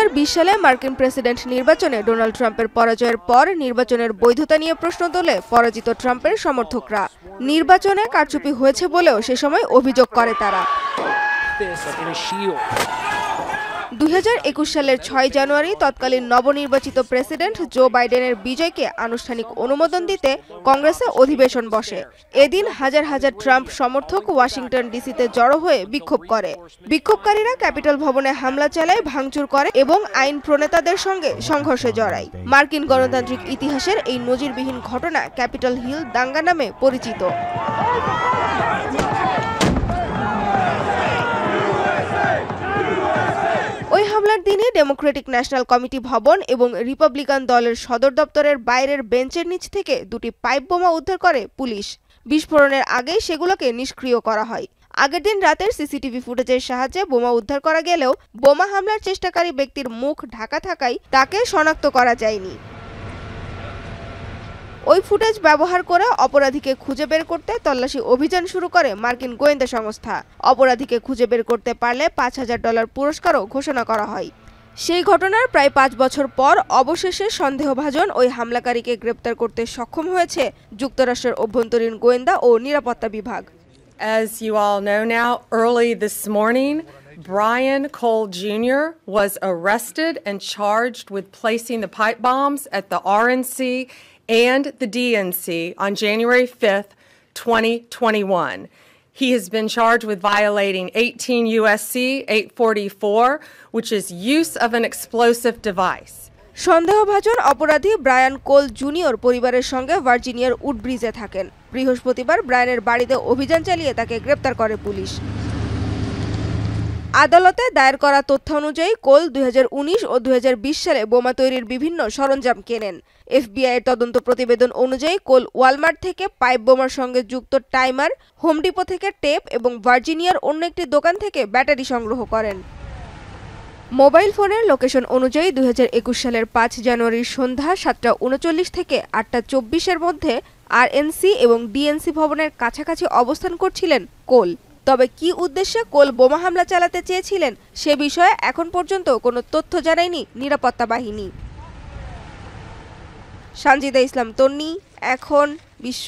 2020 সালে মার্কিন প্রেসিডেন্ট নির্বাচনে ডোনাল্ড ট্রাম্পের পরাজয়ের পর নির্বাচনের বৈধতা নিয়ে প্রশ্ন তোলে পরাজিত ট্রাম্পের সমর্থকরা। নির্বাচনে কারচুপি হয়েছে বলেও সে সময় অভিযোগ করে তারা। 2021 সালের 6 জানুয়ারি তৎকালীন নবনির্বাচিত প্রেসিডেন্ট জো বাইডেনের বিজয়কে আনুষ্ঠানিক অনুমোদন দিতে কংগ্রেসে অধিবেশন বসে। এদিন হাজার হাজার ট্রাম্প সমর্থক ওয়াশিংটন ডিসিতে জড়ো হয়ে বিক্ষোভ করে। বিক্ষোভকারীরা ক্যাপিটল ভবনে হামলা চালায়, ভাঙচুর করে এবং আইন প্রণেতাদের সঙ্গে সংঘর্ষে জড়ায়। মার্কিন গণতান্ত্রিক ইতিহাসের এই নজিরবিহীন ঘটনা ক্যাপিটল হিল দাঙ্গা নামে পরিচিত। ওই হামলার দিনে ডেমোক্রেটিক ন্যাশনাল কমিটি ভবন এবং রিপাবলিকান দলের সদর দপ্তরের বাইরের বেঞ্চের নিচ থেকে দুটি পাইপ বোমা উদ্ধার করে পুলিশ। বিস্ফোরণের আগেই সেগুলোকে নিষ্ক্রিয় করা হয়। আগের দিন রাতের সিসিটিভি ফুটেজের সাহায্যে বোমা উদ্ধার করা গেলেও বোমা হামলার চেষ্টাকারী ব্যক্তির মুখ ঢাকা থাকায় তাকে শনাক্ত করা যায়নি। ওই ফুটেজ ব্যবহার করে অপরাধীকে খুঁজে বের করতে তল্লাশি অভিযান শুরু করে মার্কিন গোয়েন্দা সংস্থা। অপরাধীকে খুঁজে বের করতে পারলে $5000 পুরস্কারও ঘোষণা করা হয়। সেই ঘটনার প্রায় 5 বছর পর অবশেষে সন্দেহভাজন ওই হামলাকারীকে গ্রেপ্তার করতে সক্ষম হয়েছে যুক্তরাষ্ট্রের অভ্যন্তরীণ গোয়েন্দা ও নিরাপত্তা বিভাগ। As you all know now, early this morning, Brian Cole Jr. was arrested and charged with placing the pipe bombs at the RNC and the DNC on January 5th, 2021. He has been charged with violating 18 U.S.C. 844, which is use of an explosive device. সন্দেহভাজন অপরাধী Brian কোল junior পরিবারের সঙ্গে ভার্জিনিয়ার উডব্রিজে থাকেন। বৃহস্পতিবার ব্রায়ানের বাড়িতে অভিযান চালিয়ে তাকে গ্রেপ্তার করে পুলিশ। আদালতে দায়ের করা তথ্য অনুযায়ী কোল 2019 ও 2020 সালে বোমা তৈরির বিভিন্ন সরঞ্জাম কেনেন। এফবিআইয়ের তদন্ত প্রতিবেদন অনুযায়ী কোল ওয়ালমার্ট থেকে পাইপ বোমার সঙ্গে যুক্ত টাইমার, হোম ডিপো থেকে টেপ এবং ভার্জিনিয়ার অন্য একটি দোকান থেকে ব্যাটারি সংগ্রহ করেন। মোবাইল ফোনের লোকেশন অনুযায়ী 2021 সালের 5 জানুয়ারির সন্ধ্যা 7:39 থেকে 8:24 মধ্যে আরএনসি এবং ডিএনসি ভবনের কাছাকাছি অবস্থান করছিলেন কোল। তবে কি উদ্দেশ্যে কোল বোমা হামলা চালাতে চেয়েছিলেন সে বিষয়ে এখন পর্যন্ত কোনো তথ্য জানায়নি নিরাপত্তা বাহিনী। সানজিদা ইসলাম তন্নি, এখন বিশ্ব।